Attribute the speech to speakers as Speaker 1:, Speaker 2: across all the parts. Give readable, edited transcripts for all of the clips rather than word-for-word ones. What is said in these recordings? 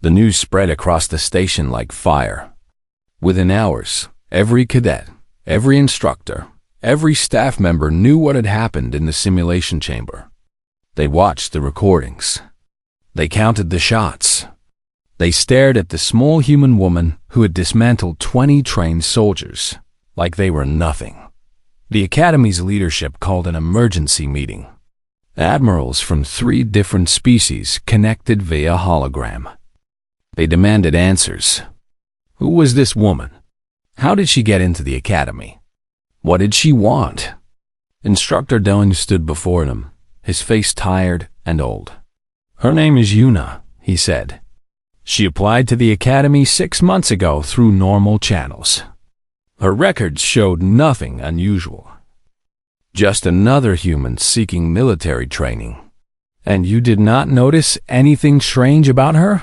Speaker 1: The news spread across the station like fire. Within hours, every cadet, every instructor, every staff member knew what had happened in the simulation chamber. They watched the recordings. They counted the shots. They stared at the small human woman who had dismantled 20 trained soldiers like they were nothing. The Academy's leadership called an emergency meeting. Admirals from 3 different species connected via hologram. They demanded answers. Who was this woman? How did she get into the Academy? What did she want? Instructor Doan stood before them, his face tired and old. Her name is Yuna, he said. She applied to the Academy 6 months ago through normal channels. Her records showed nothing unusual. Just another human seeking military training. And you did not notice anything strange about her?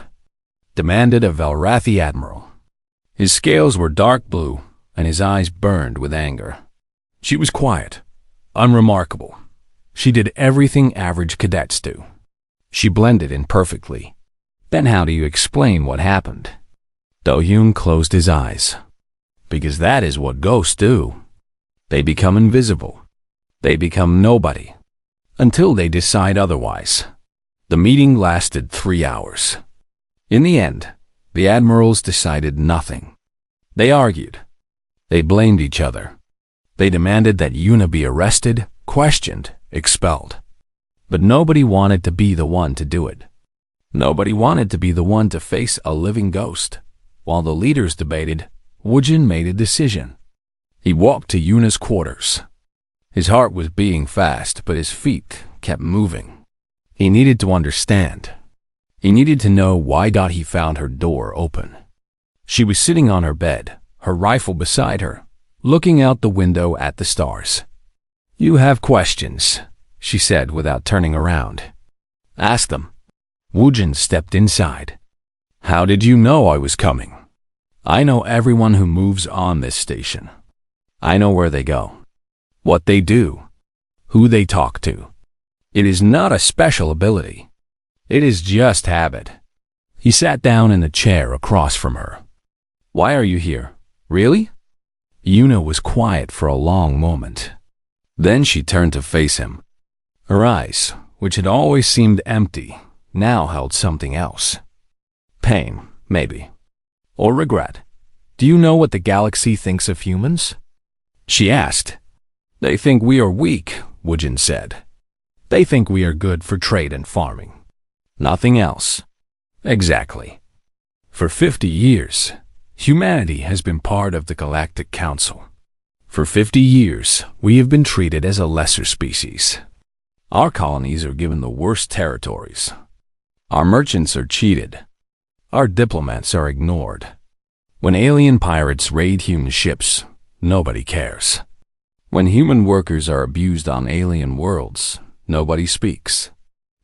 Speaker 1: Demanded a Velrathi admiral. His scales were dark blue, and his eyes burned with anger. She was quiet, unremarkable. She did everything average cadets do. She blended in perfectly. Then how do you explain what happened? Do-hyun closed his eyes. Because that is what ghosts do. They become invisible. They become nobody. Until they decide otherwise. The meeting lasted 3 hours. In the end, the admirals decided nothing. They argued. They blamed each other. They demanded that Yuna be arrested, questioned, expelled. But nobody wanted to be the one to do it. Nobody wanted to be the one to face a living ghost. While the leaders debated, Woojin made a decision. He walked to Yuna's quarters. His heart was beating fast, but his feet kept moving. He needed to understand. He needed to know why he found her door open. She was sitting on her bed, her rifle beside her, looking out the window at the stars. You have questions, she said without turning around. Ask them. Woojin stepped inside. How did you know I was coming? I know everyone who moves on this station. I know where they go, what they do, who they talk to. It is not a special ability. It is just habit. He sat down in a chair across from her. Why are you here? Really? Yuna was quiet for a long moment. Then she turned to face him. Her eyes, which had always seemed empty, now held something else. Pain, maybe. Or regret. Do you know what the galaxy thinks of humans? She asked. They think we are weak, Woojin said. They think we are good for trade and farming. Nothing else. Exactly. For 50 years, humanity has been part of the Galactic Council. For 50 years, we have been treated as a lesser species. Our colonies are given the worst territories. Our merchants are cheated. Our diplomats are ignored. When alien pirates raid human ships, nobody cares. When human workers are abused on alien worlds, nobody speaks.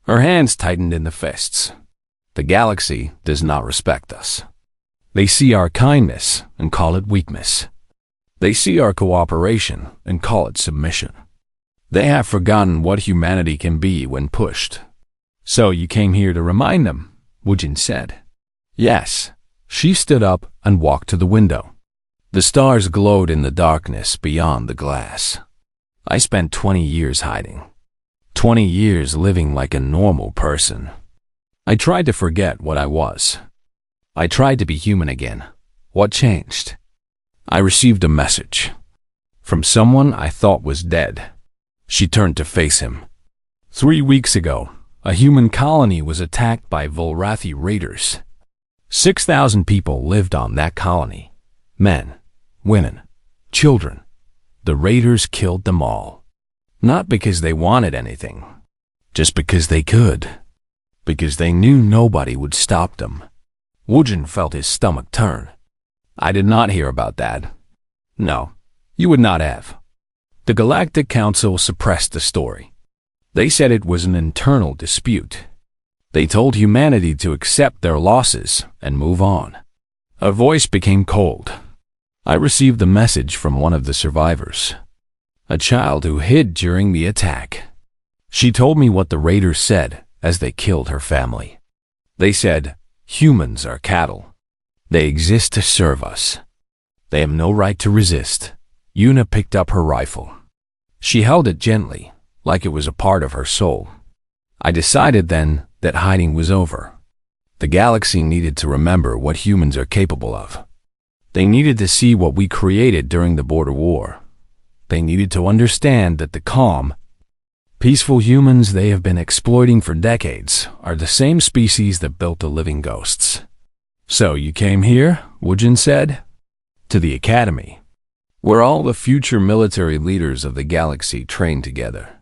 Speaker 1: Her hands tightened in the fists. The galaxy does not respect us. They see our kindness and call it weakness. They see our cooperation and call it submission. They have forgotten what humanity can be when pushed. So you came here to remind them, Woojin said. Yes. She stood up and walked to the window. The stars glowed in the darkness beyond the glass. I spent 20 years hiding. 20 years living like a normal person. I tried to forget what I was. I tried to be human again. What changed? I received a message. From someone I thought was dead. She turned to face him. 3 weeks ago, a human colony was attacked by Velrathi raiders. 6,000 people lived on that colony. Men, women, children. The raiders killed them all. Not because they wanted anything, just because they could. Because they knew nobody would stop them. Woojin felt his stomach turn. I did not hear about that. No, you would not have. The Galactic Council suppressed the story. They said it was an internal dispute. They told humanity to accept their losses and move on. Her voice became cold. I received a message from one of the survivors. A child who hid during the attack. She told me what the raiders said as they killed her family. They said, Humans are cattle. They exist to serve us. They have no right to resist. Yuna picked up her rifle. She held it gently, like it was a part of her soul. I decided then that hiding was over. The galaxy needed to remember what humans are capable of. They needed to see what we created during the border war. They needed to understand that the calm, peaceful humans they have been exploiting for decades are the same species that built the living ghosts. So you came here, Woojin said, to the academy, where all the future military leaders of the galaxy train together.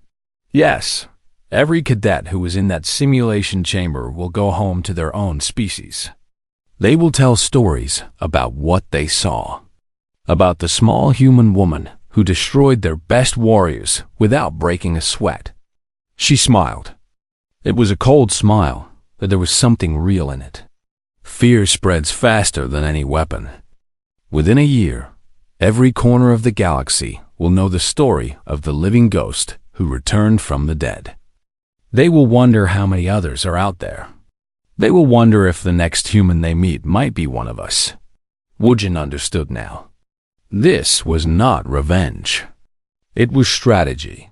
Speaker 1: Yes, every cadet who was in that simulation chamber will go home to their own species. They will tell stories about what they saw, about the small human woman who destroyed their best warriors without breaking a sweat. She smiled. It was a cold smile, but there was something real in it. Fear spreads faster than any weapon. Within a year, every corner of the galaxy will know the story of the living ghost who returned from the dead. They will wonder how many others are out there. They will wonder if the next human they meet might be one of us. Woojin understood now. This was not revenge. It was strategy.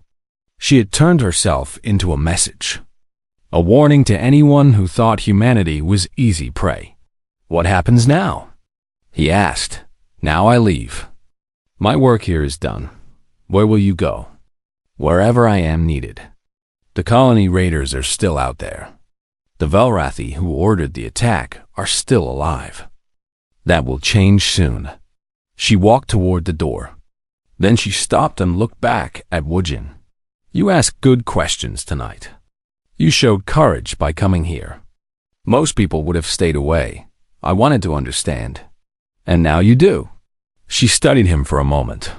Speaker 1: She had turned herself into a message. A warning to anyone who thought humanity was easy prey. What happens now? He asked. Now I leave. My work here is done. Where will you go? Wherever I am needed. The colony raiders are still out there. The Velrathi who ordered the attack are still alive. That will change soon. She walked toward the door. Then she stopped and looked back at Woojin. You asked good questions tonight. You showed courage by coming here. Most people would have stayed away. I wanted to understand. And now you do. She studied him for a moment.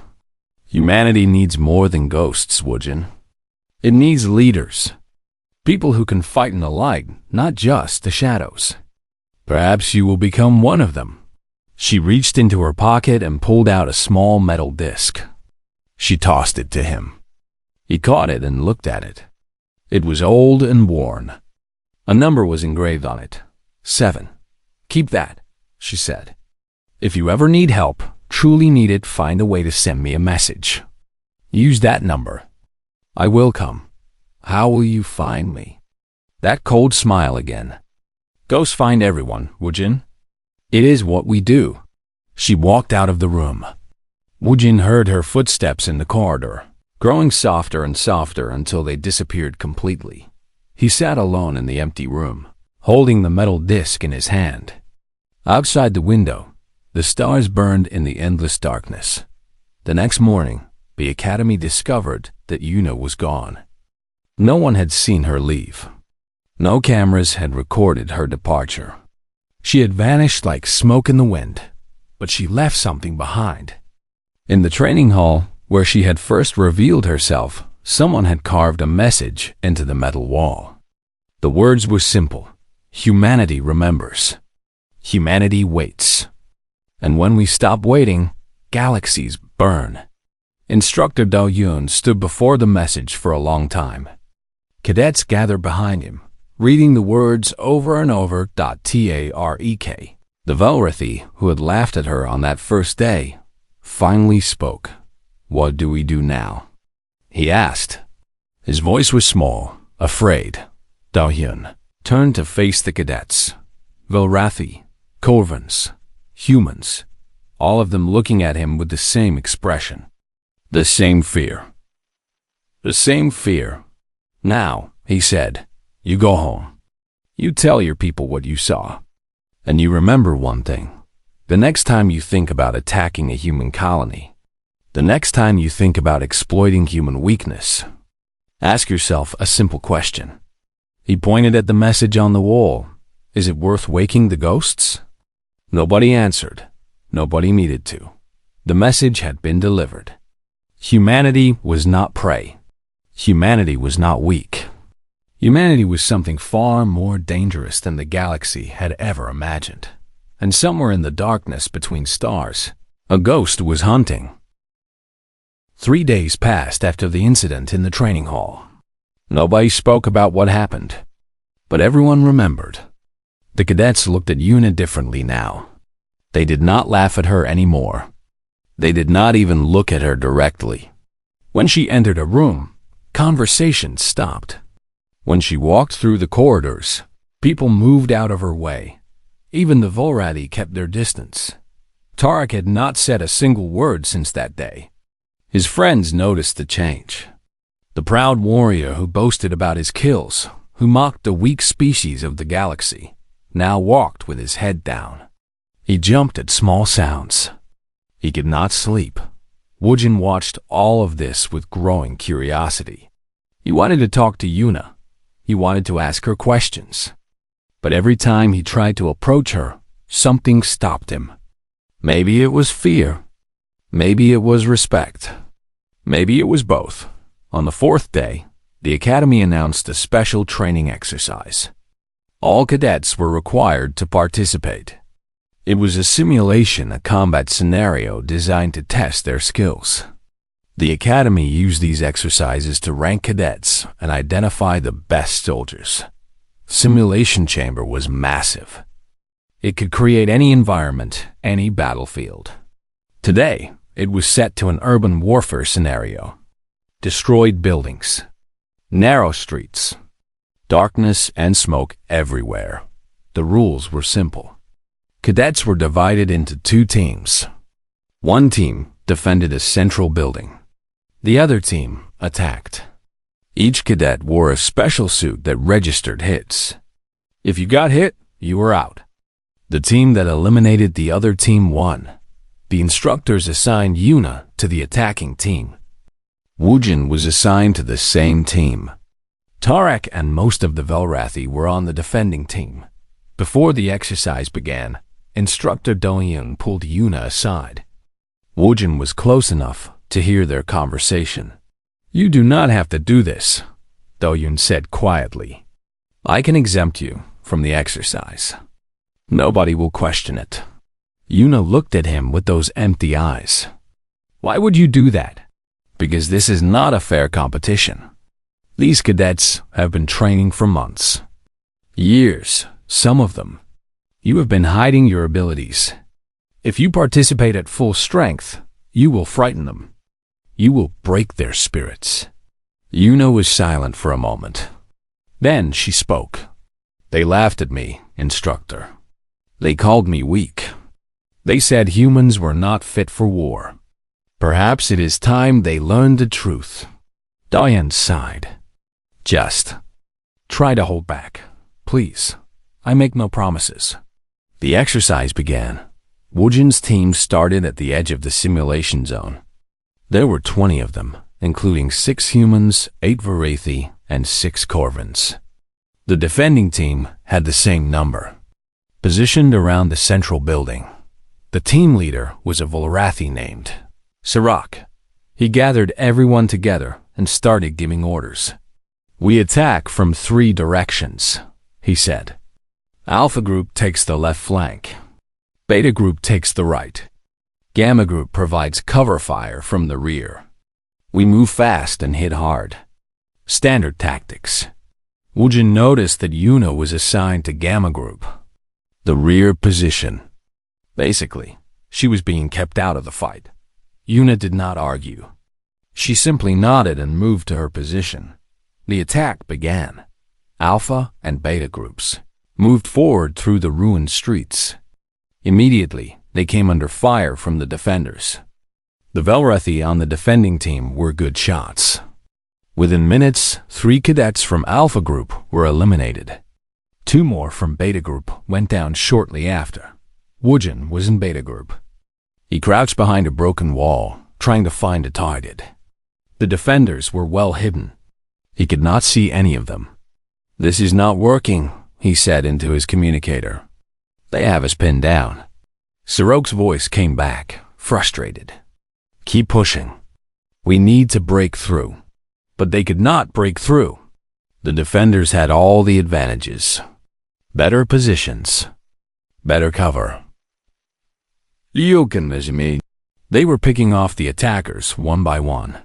Speaker 1: Humanity needs more than ghosts, Woojin. It needs leaders. People who can fight in the light, not just the shadows. Perhaps you will become one of them. She reached into her pocket and pulled out a small metal disc. She tossed it to him. He caught it and looked at it. It was old and worn. A number was engraved on it. 7. Keep that, she said. If you ever need help, truly need it, find a way to send me a message. Use that number. I will come. How will you find me? That cold smile again. Ghosts find everyone, Woojin. It is what we do. She walked out of the room. Woojin heard her footsteps in the corridor, growing softer and softer until they disappeared completely. He sat alone in the empty room, holding the metal disc in his hand. Outside the window, the stars burned in the endless darkness. The next morning, the academy discovered that Yuna was gone. No one had seen her leave. No cameras had recorded her departure. She had vanished like smoke in the wind, but she left something behind. In the training hall, where she had first revealed herself, someone had carved a message into the metal wall. The words were simple. Humanity remembers. Humanity waits. And when we stop waiting, galaxies burn. Instructor Do-yoon stood before the message for a long time. Cadets gathered behind him, reading the words over and over. Tarek, the Velrathi who had laughed at her on that first day, finally spoke. What do we do now? He asked. His voice was small, afraid. Do-hyun turned to face the cadets. Velrathi, Corvins, humans, all of them looking at him with the same expression. The same fear. The same fear. Now, he said, you go home. You tell your people what you saw. And you remember one thing. The next time you think about attacking a human colony, the next time you think about exploiting human weakness, ask yourself a simple question. He pointed at the message on the wall. Is it worth waking the ghosts? Nobody answered. Nobody needed to. The message had been delivered. Humanity was not prey. Humanity was not weak. Humanity was something far more dangerous than the galaxy had ever imagined. And somewhere in the darkness between stars, a ghost was hunting. 3 days passed after the incident in the training hall. Nobody spoke about what happened, but everyone remembered. The cadets looked at Yuna differently now. They did not laugh at her anymore. They did not even look at her directly. When she entered a room, conversation stopped. When she walked through the corridors, people moved out of her way. Even the Volrathi kept their distance. Tarek had not said a single word since that day. His friends noticed the change. The proud warrior who boasted about his kills, who mocked the weak species of the galaxy, now walked with his head down. He jumped at small sounds. He could not sleep. Wujin watched all of this with growing curiosity. He wanted to talk to Yuna. He wanted to ask her questions. But every time he tried to approach her, something stopped him. Maybe it was fear. Maybe it was respect. Maybe it was both. On the fourth day, the Academy announced a special training exercise. All cadets were required to participate. It was a simulation, a combat scenario designed to test their skills. The Academy used these exercises to rank cadets and identify the best soldiers. The simulation chamber was massive. It could create any environment, any battlefield. Today, it was set to an urban warfare scenario. Destroyed buildings, narrow streets, darkness and smoke everywhere. The rules were simple. Cadets were divided into two teams. One team defended a central building. The other team attacked. Each cadet wore a special suit that registered hits. If you got hit, you were out. The team that eliminated the other team won. The instructors assigned Yuna to the attacking team. Wujin was assigned to the same team. Tarek and most of the Velrathi were on the defending team. Before the exercise began, Instructor Doyun pulled Yuna aside. Wujin was close enough to hear their conversation. "You do not have to do this," Doyun said quietly. "I can exempt you from the exercise. Nobody will question it." Yuna looked at him with those empty eyes. "Why would you do that?" "Because this is not a fair competition. These cadets have been training for months. Years, some of them. You have been hiding your abilities. If you participate at full strength, you will frighten them. You will break their spirits." Yuna was silent for a moment. Then she spoke. "They laughed at me, Instructor. They called me weak. They said humans were not fit for war. Perhaps it is time they learned the truth." Diane sighed. "Just try to hold back, please. I make no promises." The exercise began. Wujin's team started at the edge of the simulation zone. There were 20 of them, including 6 humans, 8 Varathi, and 6 Corvins. The defending team had the same number. Positioned around the central building, the team leader was a Volrathi named Sirach. He gathered everyone together and started giving orders. "We attack from 3 directions," he said. "Alpha Group takes the left flank. Beta Group takes the right. Gamma Group provides cover fire from the rear. We move fast and hit hard. Standard tactics." Wujin noticed that Yuna was assigned to Gamma Group, the rear position. Basically, she was being kept out of the fight. Yuna did not argue. She simply nodded and moved to her position. The attack began. Alpha and Beta groups moved forward through the ruined streets. Immediately, they came under fire from the defenders. The Velrathi on the defending team were good shots. Within minutes, 3 cadets from Alpha Group were eliminated. 2 more from Beta Group went down shortly after. Wujin was in Beta Group. He crouched behind a broken wall, trying to find a target. The defenders were well hidden. He could not see any of them. "This is not working," he said into his communicator. "They have us pinned down." Sirok's voice came back, frustrated. "Keep pushing. We need to break through." But they could not break through. The defenders had all the advantages. Better positions. Better cover. They were picking off the attackers one by one.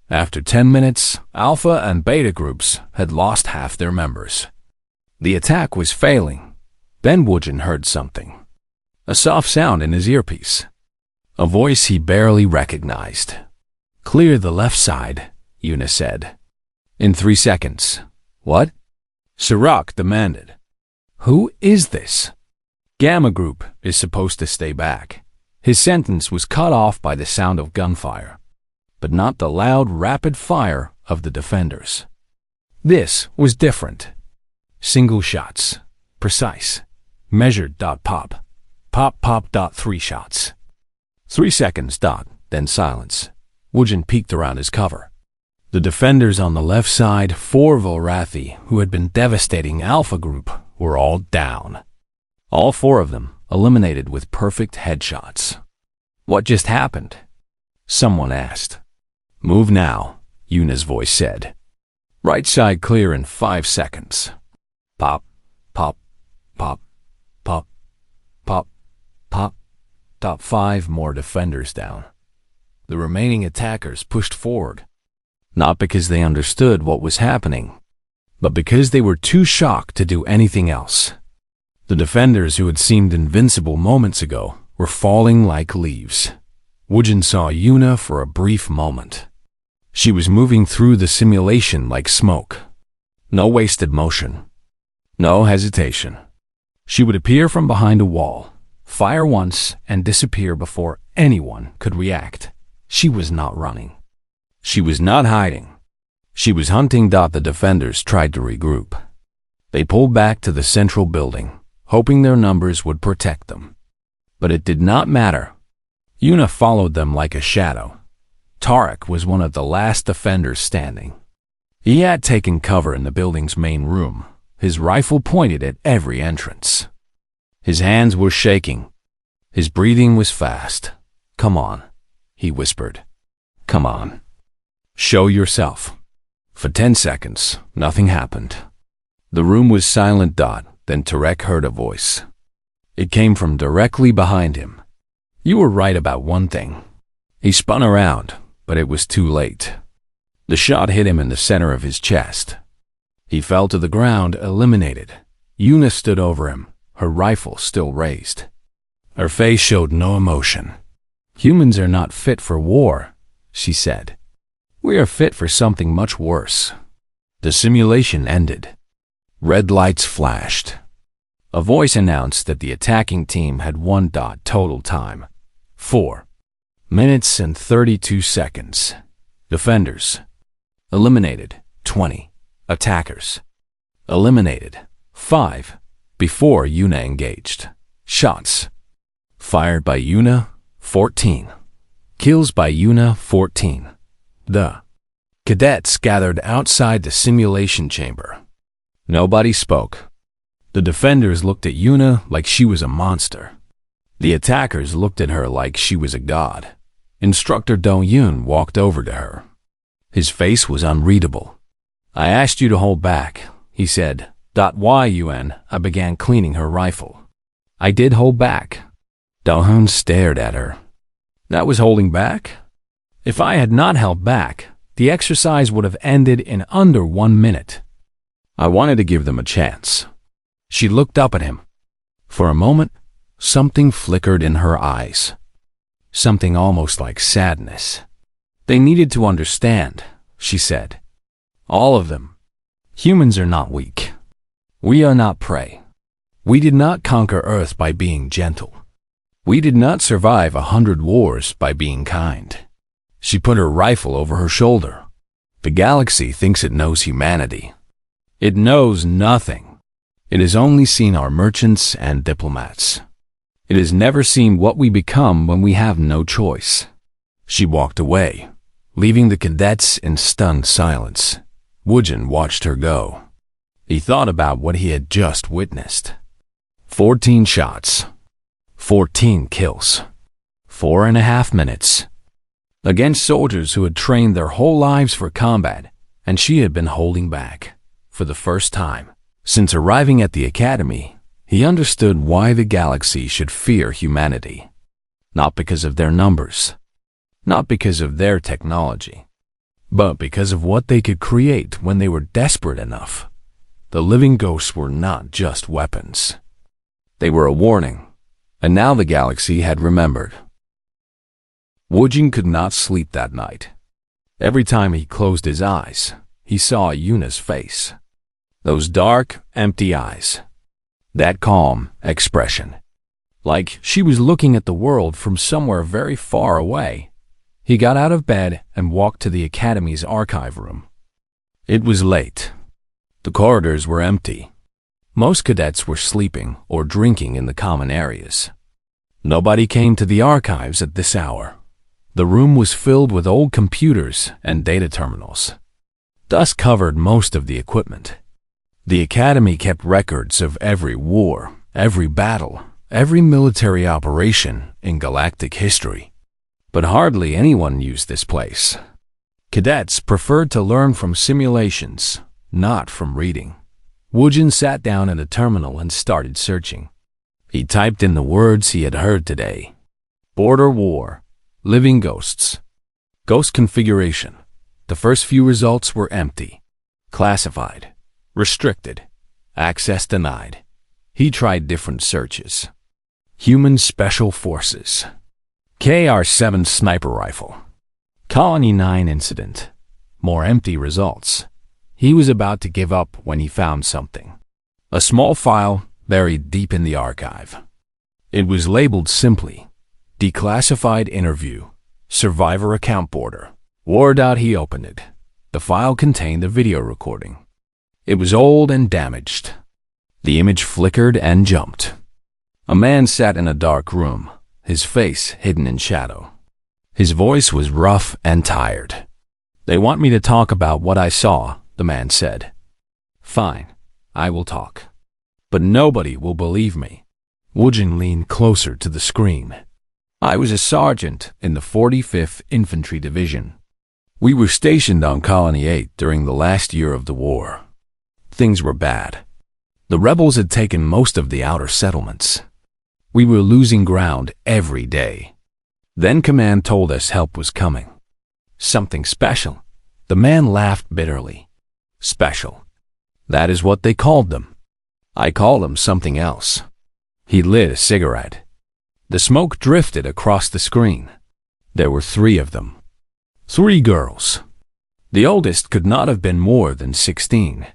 Speaker 1: After 10 minutes, Alpha and Beta groups had lost half their members. The attack was failing, Then Wujin heard something. A soft sound in his earpiece. A voice he barely recognized. "Clear the left side," Yuna said. In 3 seconds. "What?" Sirach demanded. "Who is this?" "Gamma Group is supposed to stay back." His sentence was cut off by the sound of gunfire, but not the loud, rapid fire of the defenders. This was different. Single shots. Precise. Measured. Pop. Pop. 3 shots. 3 seconds. Then silence. Wujin peeked around his cover. The defenders on the left side, 4 Volrathi, who had been devastating Alpha Group, were all down. All 4 of them eliminated with perfect headshots. "What just happened?" someone asked. "Move now," Yuna's voice said. "Right side clear in 5 seconds." Pop, pop, pop, pop, pop, pop. 5 more defenders down. The remaining attackers pushed forward, not because they understood what was happening, but because they were too shocked to do anything else. The defenders who had seemed invincible moments ago were falling like leaves. Wujin saw Yuna for a brief moment. She was moving through the simulation like smoke. No wasted motion. No hesitation. She would appear from behind a wall, fire once, and disappear before anyone could react. She was not running. She was not hiding. She was hunting. The defenders tried to regroup. They pulled back to the central building, hoping their numbers would protect them. But it did not matter. Yuna followed them like a shadow. Tarek was one of the last defenders standing. He had taken cover in the building's main room, his rifle pointed at every entrance. His hands were shaking. His breathing was fast. "Come on," he whispered. "Come on. Show yourself." For 10 seconds, nothing happened. The room was silent. Then Tarek heard a voice. It came from directly behind him. "You were right about one thing." He spun around, but it was too late. The shot hit him in the center of his chest. He fell to the ground, eliminated. Yuna stood over him, her rifle still raised. Her face showed no emotion. "Humans are not fit for war," she said. "We are fit for something much worse." The simulation ended. Red lights flashed. A voice announced that the attacking team had won. Total time: 4 minutes and 32 seconds. Defenders eliminated 20. Attackers eliminated 5 before Yuna engaged. Shots fired by Yuna 14. Kills by Yuna 14. The cadets gathered outside the simulation chamber. Nobody spoke. The defenders looked at Yuna like she was a monster. The attackers looked at her like she was a god. Instructor Do-Yoon walked over to her. His face was unreadable. "I asked you to hold back," he said. "Why, Yuan?" I began cleaning her rifle. "I did hold back." Do-Yoon stared at her. "That was holding back?" "If I had not held back, the exercise would have ended in under 1 minute. I wanted to give them a chance." She looked up at him. For a moment, something flickered in her eyes. Something almost like sadness. "They needed to understand," she said. "All of them. Humans are not weak. We are not prey. We did not conquer Earth by being gentle. We did not survive 100 wars by being kind." She put her rifle over her shoulder. "The galaxy thinks it knows humanity. It knows nothing. It has only seen our merchants and diplomats. It has never seen what we become when we have no choice." She walked away, leaving the cadets in stunned silence. Wujin watched her go. He thought about what he had just witnessed. 14 shots. 14 kills. 4.5 minutes. Against soldiers who had trained their whole lives for combat, and she had been holding back. For the first time since arriving at the academy, he understood why the galaxy should fear humanity. Not because of their numbers, not because of their technology, but because of what they could create when they were desperate enough. The living ghosts were not just weapons. They were a warning, and now the galaxy had remembered. Woojin could not sleep that night. Every time he closed his eyes, he saw Yuna's face. Those dark, empty eyes. That calm expression. Like she was looking at the world from somewhere very far away. He got out of bed and walked to the Academy's archive room. It was late. The corridors were empty. Most cadets were sleeping or drinking in the common areas. Nobody came to the archives at this hour. The room was filled with old computers and data terminals. Dust covered most of the equipment. The Academy kept records of every war, every battle, every military operation in galactic history. But hardly anyone used this place. Cadets preferred to learn from simulations, not from reading. Woojin sat down at a terminal and started searching. He typed in the words he had heard today. Border war, living ghosts, ghost configuration. The first few results were empty. Classified, restricted, access denied. He tried different searches. Human Special Forces, KR-7 sniper rifle, Colony 9 incident. More empty results. He was about to give up when he found something. A small file buried deep in the archive. It was labeled simply, Declassified Interview, Survivor Account Border. Wore out. He opened it. The file contained a video recording. It was old and damaged. The image flickered and jumped. A man sat in a dark room, his face hidden in shadow. His voice was rough and tired. They want me to talk about what I saw, the man said. Fine, I will talk. But nobody will believe me. Woojin leaned closer to the screen. I was a sergeant in the 45th Infantry Division. We were stationed on Colony 8 during the last year of the war. Things were bad. The rebels had taken most of the outer settlements. We were losing ground every day. Then command told us help was coming. Something special. The man laughed bitterly. Special. That is what they called them. I call them something else. He lit a cigarette. The smoke drifted across the screen. There were 3 of them. 3 girls. The oldest could not have been more than 16.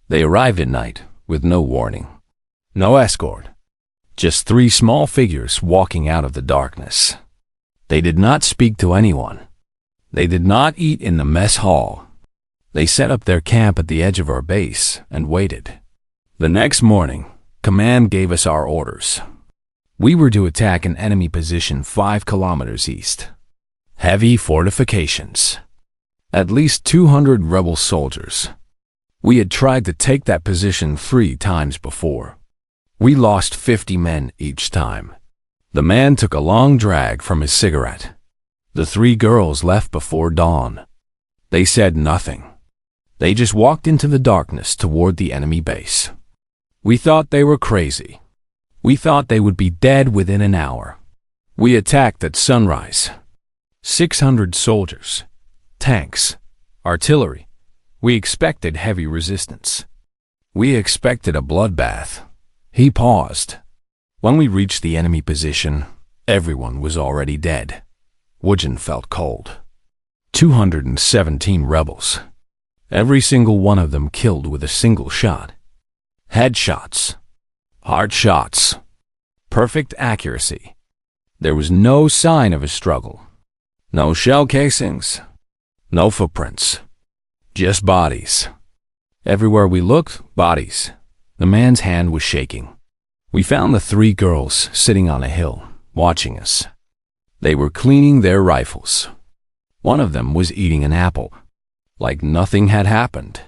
Speaker 1: They arrived at night with no warning. No escort. Just 3 small figures walking out of the darkness. They did not speak to anyone. They did not eat in the mess hall. They set up their camp at the edge of our base and waited. The next morning, command gave us our orders. We were to attack an enemy position 5 kilometers east. Heavy fortifications. At least 200 rebel soldiers. We had tried to take that position 3 times before. We lost 50 men each time. The man took a long drag from his cigarette. The 3 girls left before dawn. They said nothing. They just walked into the darkness toward the enemy base. We thought they were crazy. We thought they would be dead within an hour. We attacked at sunrise. 600 soldiers, tanks, artillery. We expected heavy resistance. We expected a bloodbath. He paused. When we reached the enemy position, everyone was already dead. Woojin felt cold. 217 rebels. Every single one of them killed with a single shot. Headshots. Hard shots. Perfect accuracy. There was no sign of a struggle. No shell casings. No footprints. Just bodies. Everywhere we looked, bodies. The man's hand was shaking. We found the 3 girls sitting on a hill, watching us. They were cleaning their rifles. One of them was eating an apple. Like nothing had happened.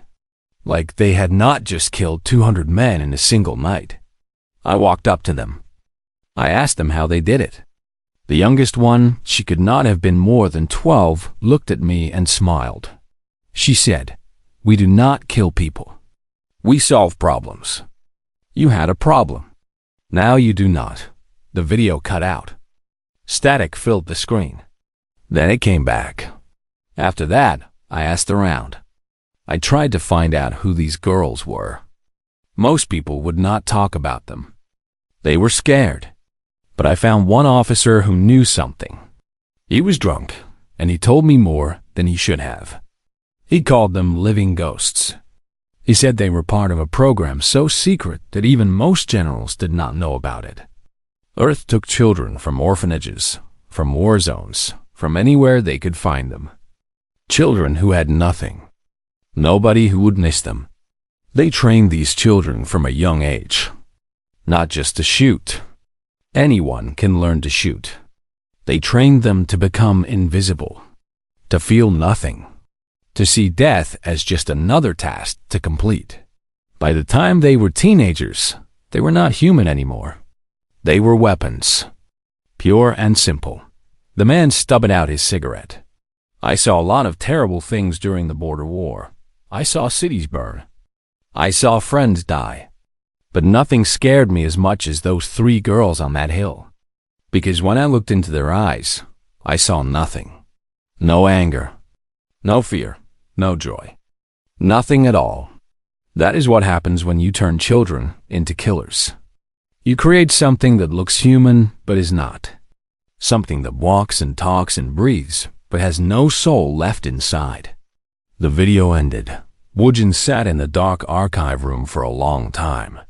Speaker 1: Like they had not just killed 200 men in a single night. I walked up to them. I asked them how they did it. The youngest one, she could not have been more than 12, looked at me and smiled. She said, "We do not kill people. We solve problems. You had a problem. Now you do not." The video cut out. Static filled the screen. Then it came back. After that, I asked around. I tried to find out who these girls were. Most people would not talk about them. They were scared. But I found one officer who knew something. He was drunk, and he told me more than he should have. He called them living ghosts. He said they were part of a program so secret that even most generals did not know about it. Earth took children from orphanages, from war zones, from anywhere they could find them. Children who had nothing. Nobody who would miss them. They trained these children from a young age. Not just to shoot. Anyone can learn to shoot. They trained them to become invisible, to feel nothing, to see death as just another task to complete. By the time they were teenagers, they were not human anymore. They were weapons. Pure and simple. The man stubbled out his cigarette. I saw a lot of terrible things during the border war. I saw cities burn. I saw friends die. But nothing scared me as much as those 3 girls on that hill. Because when I looked into their eyes, I saw nothing. No anger. No fear. No joy. Nothing at all. That is what happens when you turn children into killers. You create something that looks human but is not. Something that walks and talks and breathes but has no soul left inside. The video ended. Woojin sat in the dark archive room for a long time.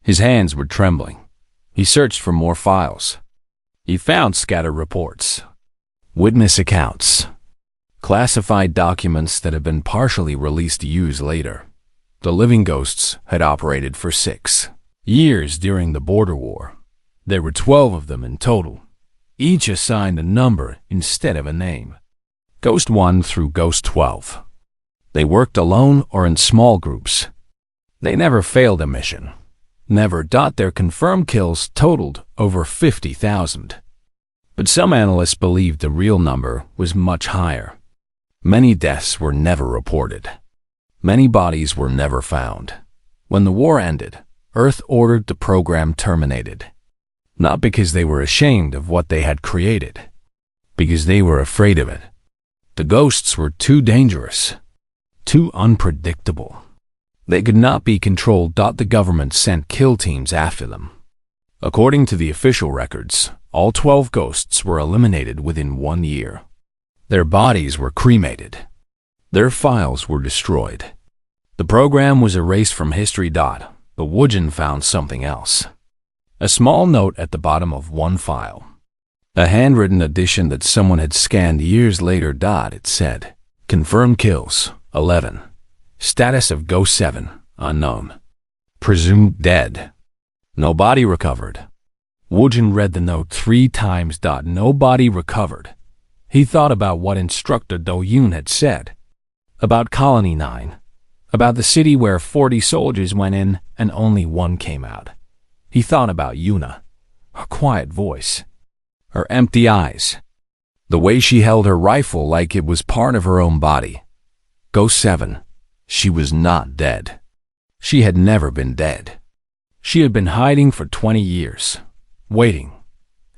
Speaker 1: His hands were trembling. He searched for more files. He found scattered reports, witness accounts, classified documents that had been partially released years later. The living ghosts had operated for 6 years during the border war. There were 12 of them in total, each assigned a number instead of a name. Ghost 1 through Ghost 12. They worked alone or in small groups. They never failed a mission. Never. Their confirmed kills totaled over 50,000. But some analysts believed the real number was much higher. Many deaths were never reported. Many bodies were never found. When the war ended, Earth ordered the program terminated. Not because they were ashamed of what they had created, because they were afraid of it. The ghosts were too dangerous, too unpredictable. They could not be controlled. The government sent kill teams after them. According to the official records, all 12 ghosts were eliminated within 1 year. Their bodies were cremated. Their files were destroyed. The program was erased from history. But Woojin found something else. A small note at the bottom of one file. A handwritten edition that someone had scanned years later. It said, "Confirmed kills, 11. Status of Ghost 7, unknown. Presumed dead. No body recovered." Woojin read the note 3 times. No body recovered. He thought about what Instructor Do-yoon had said. About Colony 9. About the city where 40 soldiers went in and only 1 came out. He thought about Yuna. Her quiet voice. Her empty eyes. The way she held her rifle like it was part of her own body. Ghost 7. She was not dead. She had never been dead. She had been hiding for 20 years, waiting.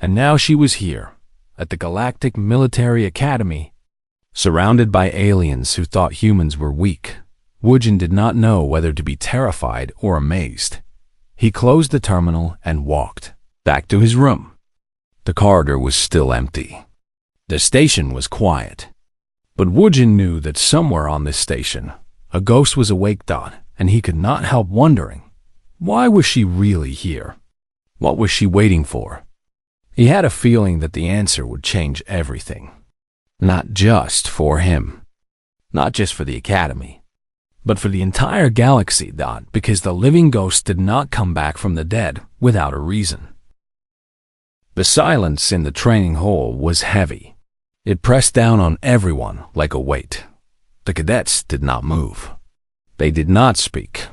Speaker 1: And now she was here, at the Galactic Military Academy, surrounded by aliens who thought humans were weak. Woojin did not know whether to be terrified or amazed. He closed the terminal and walked back to his room. The corridor was still empty. The station was quiet. But Woojin knew that somewhere on this station, a ghost was awake. And he could not help wondering, why was she really here? What was she waiting for? He had a feeling that the answer would change everything. Not just for him. Not just for the Academy. But for the entire galaxy. Because the living ghosts did not come back from the dead without a reason. The silence in the training hall was heavy. It pressed down on everyone like a weight. The cadets did not move. They did not speak.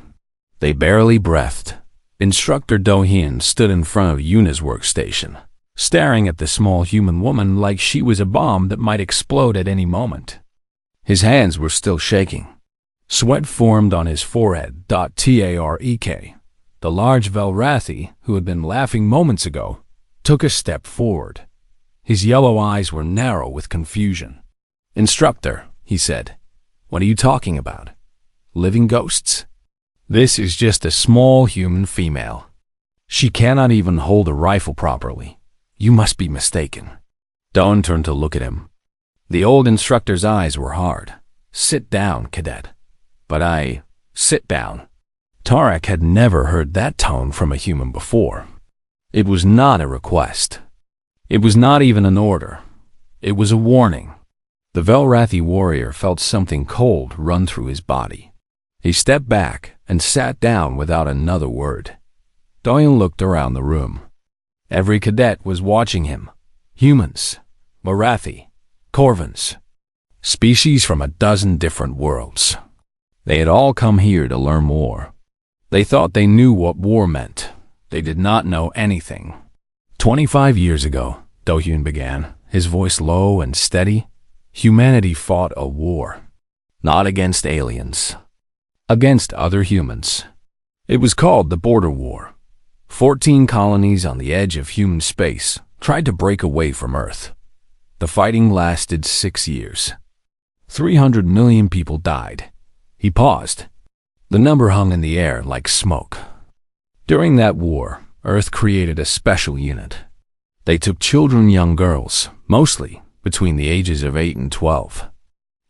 Speaker 1: They barely breathed. Instructor Do-hyun stood in front of Yuna's workstation, staring at the small human woman like she was a bomb that might explode at any moment. His hands were still shaking. Sweat formed on his forehead. Tarek, the large Velrathi who had been laughing moments ago, took a step forward. His yellow eyes were narrow with confusion. "Instructor," he said, "what are you talking about? Living ghosts? This is just a small human female. She cannot even hold a rifle properly. You must be mistaken. Dawn turned to look at him. The old instructor's eyes were hard. Sit down, cadet. But sit down. Tarek had never heard that tone from a human before. It was not a request. It was not even an order. It was a warning. The Velrathi warrior felt something cold run through his body. He stepped back and sat down without another word. Doyen looked around the room. Every cadet was watching him. Humans, Marathi, Corvins, species from a dozen different worlds. They had all come here to learn more. They thought they knew what war meant. They did not know anything. 25 years ago, Do-hyun began, his voice low and steady, humanity fought a war. Not against aliens. Against other humans. It was called the Border War. 14 colonies on the edge of human space tried to break away from Earth. The fighting lasted 6 years. 300 million people died. He paused. The number hung in the air like smoke. During that war, Earth created a special unit. They took children, young girls, mostly between the ages of 8 and 12.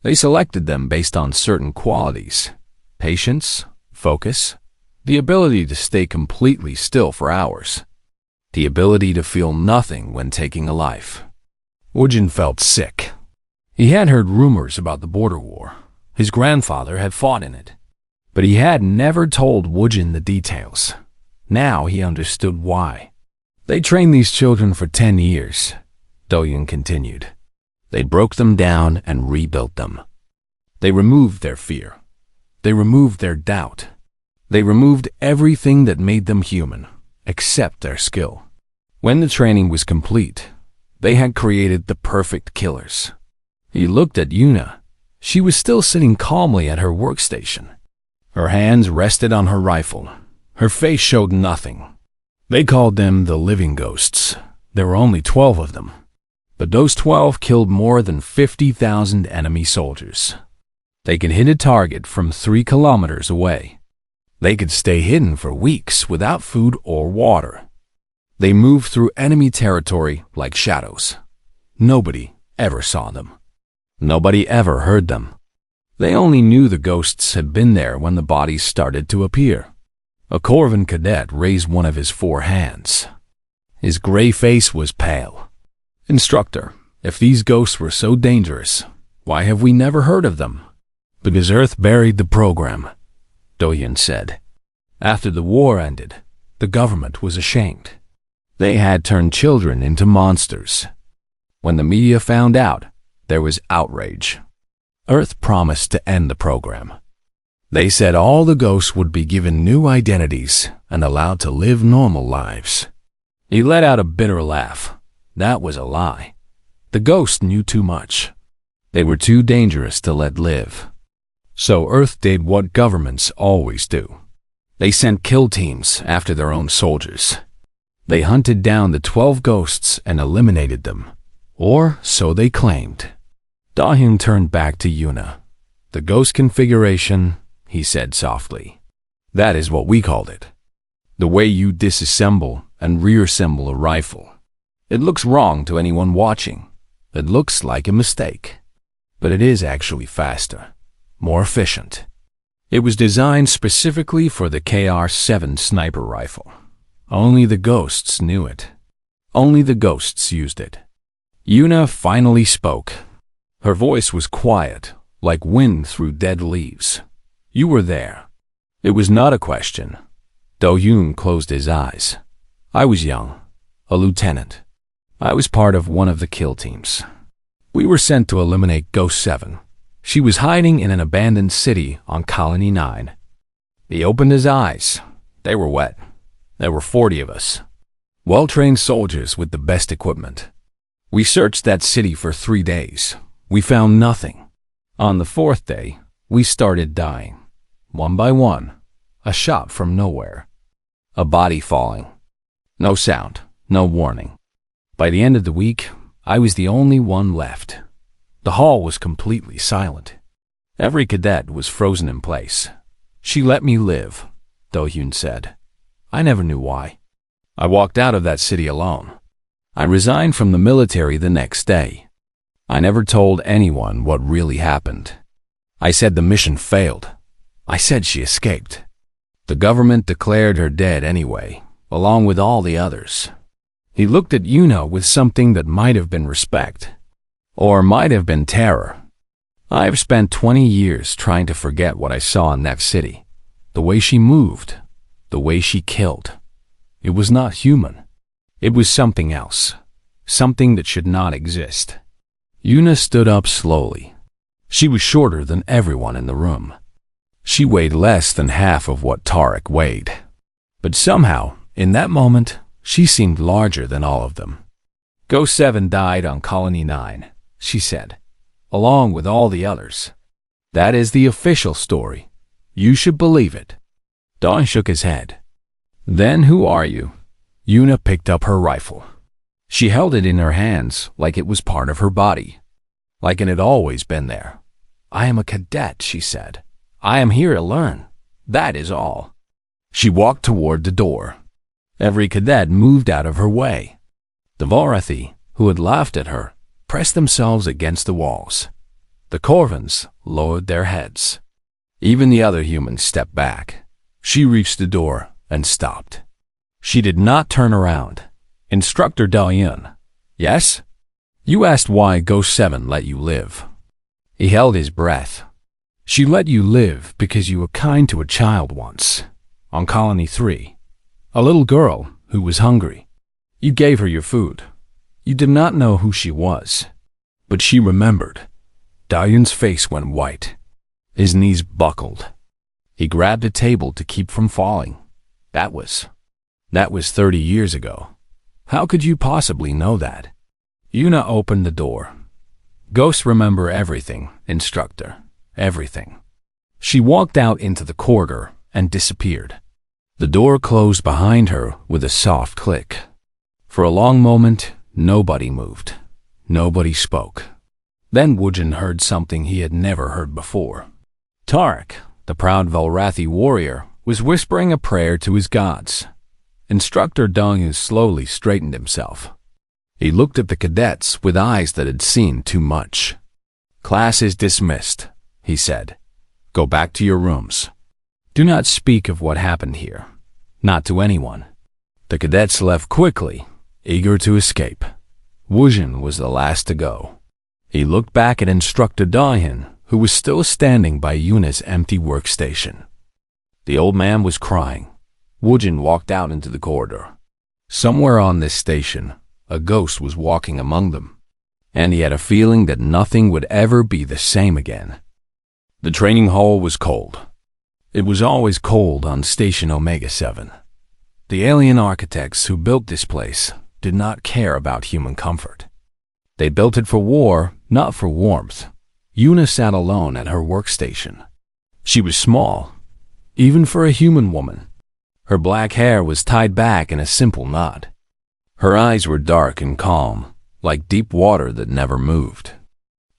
Speaker 1: They selected them based on certain qualities: patience, focus, the ability to stay completely still for hours, the ability to feel nothing when taking a life. Woojin felt sick. He had heard rumors about the border war. His grandfather had fought in it. But he had never told Woojin the details. Now he understood why. They trained these children for 10 years, Do-hyun continued. They broke them down and rebuilt them. They removed their fear. They removed their doubt. They removed everything that made them human, except their skill. When the training was complete, they had created the perfect killers. He looked at Yuna. She was still sitting calmly at her workstation. Her hands rested on her rifle. Her face showed nothing. They called them the living ghosts. There were only 12 of them. But those 12 killed more than 50,000 enemy soldiers. They could hit a target from 3 kilometers away. They could stay hidden for weeks without food or water. They moved through enemy territory like shadows. Nobody ever saw them. Nobody ever heard them. They only knew the ghosts had been there when the bodies started to appear. A Corvin cadet raised one of his 4 hands. His gray face was pale. Instructor, if these ghosts were so dangerous, why have we never heard of them? Because Earth buried the program, Do-hyun said. After the war ended, the government was ashamed. They had turned children into monsters. When the media found out, there was outrage. Earth promised to end the program. They said all the ghosts would be given new identities and allowed to live normal lives. He let out a bitter laugh. That was a lie. The ghosts knew too much. They were too dangerous to let live. So Earth did what governments always do. They sent kill teams after their own soldiers. They hunted down the 12 ghosts and eliminated them. Or so they claimed. Do-hyun turned back to Yuna. The ghost configuration, he said softly. That is what we called it. The way you disassemble and reassemble a rifle. It looks wrong to anyone watching. It looks like a mistake. But it is actually faster, more efficient. It was designed specifically for the KR-7 sniper rifle. Only the ghosts knew it. Only the ghosts used it. Yuna finally spoke. Her voice was quiet, like wind through dead leaves. You were there. It was not a question. Do-hyun closed his eyes. I was young, a lieutenant. I was part of one of the kill teams. We were sent to eliminate Ghost 7. She was hiding in an abandoned city on Colony 9. He opened his eyes. They were wet. There were 40 of us. Well-trained soldiers with the best equipment. We searched that city for 3 days. We found nothing. On the 4th day, we started dying. One by one. A shot from nowhere. A body falling. No sound, no warning. By the end of the week, I was the only one left. The hall was completely silent. Every cadet was frozen in place. She let me live, Do-hyun said. I never knew why. I walked out of that city alone. I resigned from the military the next day. I never told anyone what really happened. I said the mission failed. I said she escaped. The government declared her dead anyway, along with all the others. He looked at Yuna with something that might have been respect, or might have been terror. I've spent 20 years trying to forget what I saw in that city. The way she moved, the way she killed. It was not human. It was something else, something that should not exist. Yuna stood up slowly. She was shorter than everyone in the room. She weighed less than half of what Tarek weighed. But somehow, in that moment, she seemed larger than all of them. Ghost 7 died on Colony 9, she said, along with all the others. That is the official story. You should believe it. Dawn shook his head. Then who are you? Yuna picked up her rifle. She held it in her hands like it was part of her body, like it had always been there. I am a cadet, she said. I am here to learn. That is all. She walked toward the door. Every cadet moved out of her way. The Vorathi, who had laughed at her, pressed themselves against the walls. The Corvins lowered their heads. Even the other humans stepped back. She reached the door and stopped. She did not turn around. Instructor Dalyun. Yes? You asked why Ghost 7 let you live. He held his breath. She let you live because you were kind to a child once, on Colony 3, a little girl who was hungry. You gave her your food. You did not know who she was, but she remembered. Dalyun's face went white. His knees buckled. He grabbed a table to keep from falling. That was 30 years ago. How could you possibly know that? Yuna opened the door. Ghosts remember everything, Instructor. Everything. She walked out into the corridor and disappeared. The door closed behind her with a soft click. For a long moment, nobody moved. Nobody spoke. Then Wujin heard something he had never heard before. Tarek, the proud Velrathi warrior, was whispering a prayer to his gods. Instructor Dong slowly straightened himself. He looked at the cadets with eyes that had seen too much. Class is dismissed, he said. Go back to your rooms. Do not speak of what happened here. Not to anyone. The cadets left quickly, eager to escape. Wujin was the last to go. He looked back at Instructor Dahin, who was still standing by Yuna's empty workstation. The old man was crying. Wujin walked out into the corridor. Somewhere on this station, a ghost was walking among them, and he had a feeling that nothing would ever be the same again. The training hall was cold. It was always cold on Station Omega 7. The alien architects who built this place did not care about human comfort. They built it for war, not for warmth. Yuna sat alone at her workstation. She was small, even for a human woman. Her black hair was tied back in a simple knot. Her eyes were dark and calm, like deep water that never moved.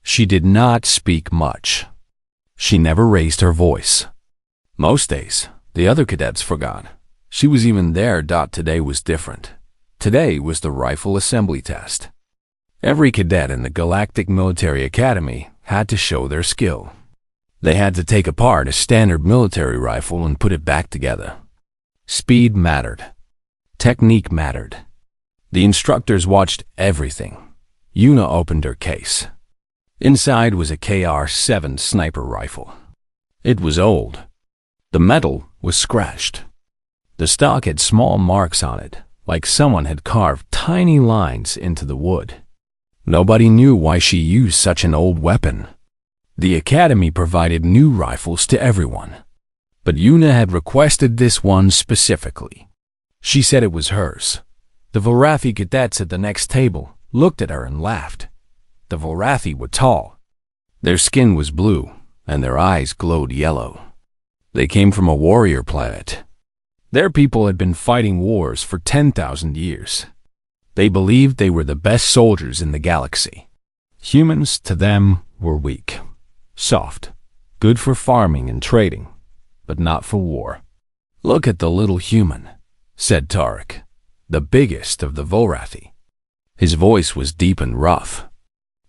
Speaker 1: She did not speak much. She never raised her voice. Most days, the other cadets forgot. She was even there. Today was different. Today was the rifle assembly test. Every cadet in the Galactic Military Academy had to show their skill. They had to take apart a standard military rifle and put it back together. Speed mattered. Technique mattered. The instructors watched everything. Yuna opened her case. Inside was a KR-7 sniper rifle. It was old. The metal was scratched. The stock had small marks on it, like someone had carved tiny lines into the wood. Nobody knew why she used such an old weapon. The academy provided new rifles to everyone, but Yuna had requested this one specifically. She said it was hers. The Vorathi cadets at the next table looked at her and laughed. The Vorathi were tall. Their skin was blue, and their eyes glowed yellow. They came from a warrior planet. Their people had been fighting wars for 10,000 years. They believed they were the best soldiers in the galaxy. Humans, to them, were weak, soft, good for farming and trading, but not for war. Look at the little human, said Tarek. the biggest of the Volrathi. His voice was deep and rough.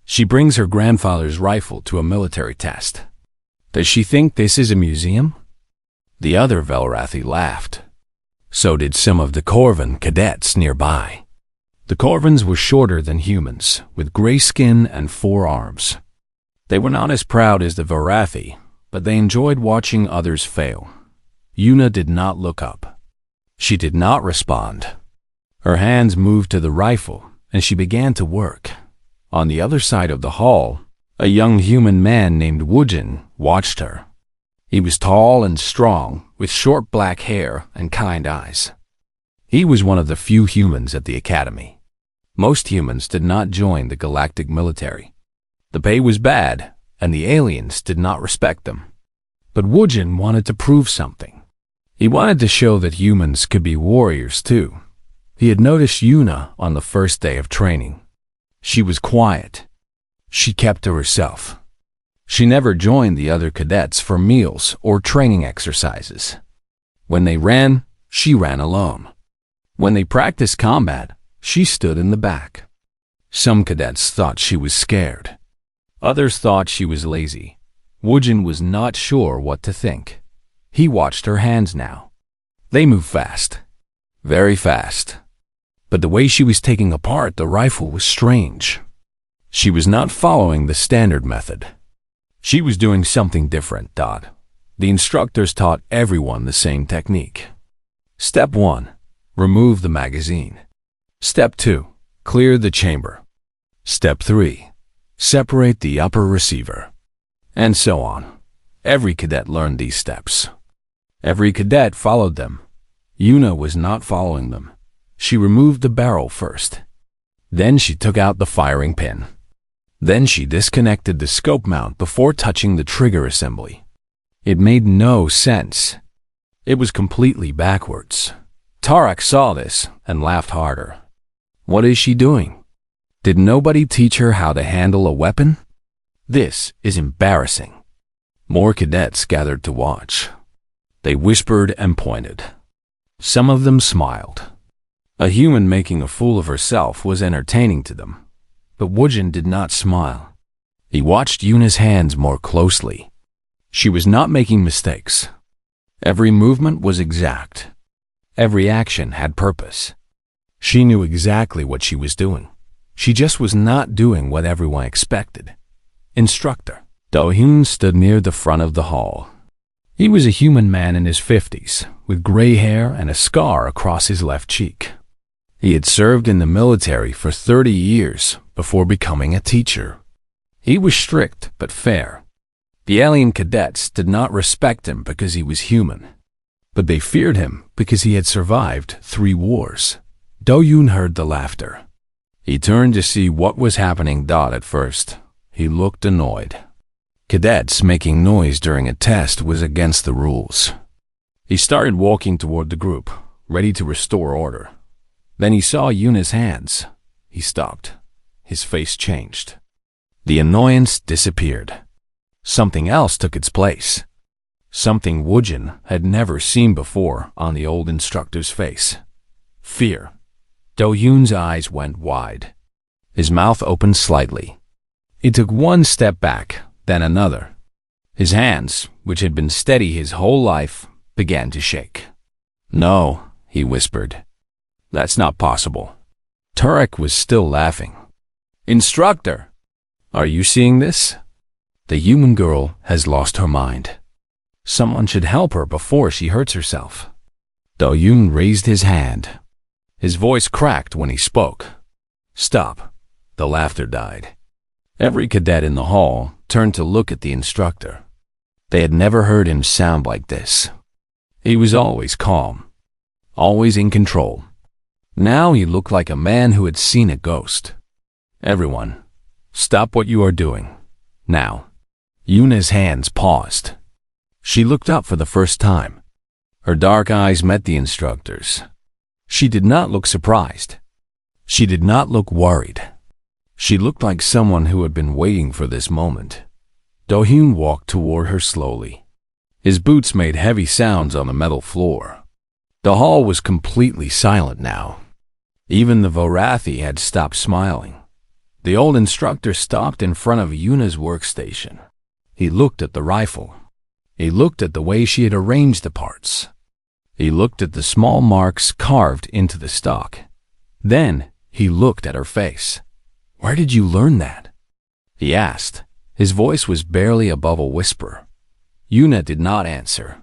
Speaker 1: She brings her grandfather's rifle to a military test. Does she think this is a museum? The other Volrathi laughed. So did some of the Corvan cadets nearby. The Corvans were shorter than humans, with gray skin and 4 arms. They were not as proud as the Volrathi, but they enjoyed watching others fail. Yuna did not look up. She did not respond. Her hands moved to the rifle, and she began to work. On the other side of the hall, a young human man named Wujin watched her. He was tall and strong, with short black hair and kind eyes. He was one of the few humans at the academy. Most humans did not join the galactic military. The pay was bad, and the aliens did not respect them. But Wujin wanted to prove something. He wanted to show that humans could be warriors too. He had noticed Yuna on the first day of training. She was quiet. She kept to herself. She never joined the other cadets for meals or training exercises. When they ran, she ran alone. When they practiced combat, she stood in the back. Some cadets thought she was scared. Others thought she was lazy. Wujin was not sure what to think. He watched her hands now. They moved fast. Very fast. But the way she was taking apart the rifle was strange. She was not following the standard method. She was doing something different. The instructors taught everyone the same technique. Step 1. Remove the magazine. Step 2. Clear the chamber. Step 3. Separate the upper receiver. And so on. Every cadet learned these steps. Every cadet followed them. Yuna was not following them. She removed the barrel first. Then she took out the firing pin. Then she disconnected the scope mount before touching the trigger assembly. It made no sense. It was completely backwards. Tarek saw this and laughed harder. What is she doing? Did nobody teach her how to handle a weapon? This is embarrassing. More cadets gathered to watch. They whispered and pointed. Some of them smiled. A human making a fool of herself was entertaining to them. But Wujin did not smile. He watched Yuna's hands more closely. She was not making mistakes. Every movement was exact. Every action had purpose. She knew exactly what she was doing. She just was not doing what everyone expected. Instructor. Do-hyun stood near the front of the hall. He was a human man in his 50s, with gray hair and a scar across his left cheek. He had served in the military for 30 years before becoming a teacher. He was strict but fair. The alien cadets did not respect him because he was human, but they feared him because he had survived 3 wars. Do-hyun heard the laughter. He turned to see what was happening. At first, he looked annoyed. Cadets making noise during a test was against the rules. He started walking toward the group, ready to restore order. Then he saw Yuna's hands. He stopped. His face changed. The annoyance disappeared. Something else took its place. Something Wujin had never seen before on the old instructor's face. Fear. Do-hyun's eyes went wide. His mouth opened slightly. He took one step back, then another. His hands, which had been steady his whole life, began to shake. "No," he whispered. "That's not possible." Tarek was still laughing. "Instructor, are you seeing this? The human girl has lost her mind. Someone should help her before she hurts herself." Do-hyun raised his hand. His voice cracked when he spoke. "Stop." The laughter died. Every cadet in the hall turned to look at the instructor. They had never heard him sound like this. He was always calm, always in control. Now he looked like a man who had seen a ghost. "Everyone, stop what you are doing. Now." Yuna's hands paused. She looked up for the first time. Her dark eyes met the instructor's. She did not look surprised. She did not look worried. She looked like someone who had been waiting for this moment. Do-hyun walked toward her slowly. His boots made heavy sounds on the metal floor. The hall was completely silent now. Even the Vorathi had stopped smiling. The old instructor stopped in front of Yuna's workstation. He looked at the rifle. He looked at the way she had arranged the parts. He looked at the small marks carved into the stock. Then he looked at her face. "Where did you learn that?" he asked. His voice was barely above a whisper. Yuna did not answer.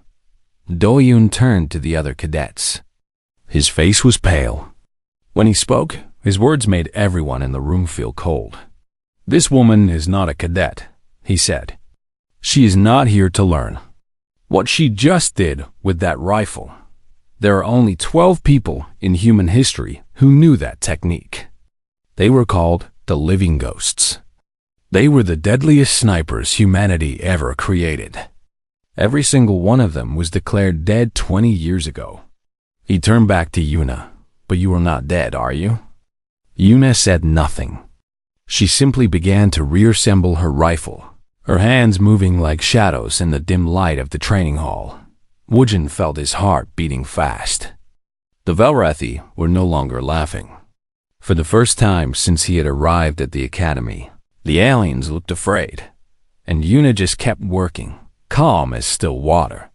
Speaker 1: Do-yoon turned to the other cadets. His face was pale. When he spoke, his words made everyone in the room feel cold. "This woman is not a cadet," he said. "She is not here to learn. What she just did with that rifle. There are only 12 people in human history who knew that technique. They were called the Living Ghosts. They were the deadliest snipers humanity ever created. Every single one of them was declared dead 20 years ago." He turned back to Yuna. "But you are not dead, are you?" Yuna said nothing. She simply began to reassemble her rifle, her hands moving like shadows in the dim light of the training hall. Woojin felt his heart beating fast. The Velrathi were no longer laughing. For the first time since he had arrived at the academy, the aliens looked afraid, and Yuna just kept working, calm as still water.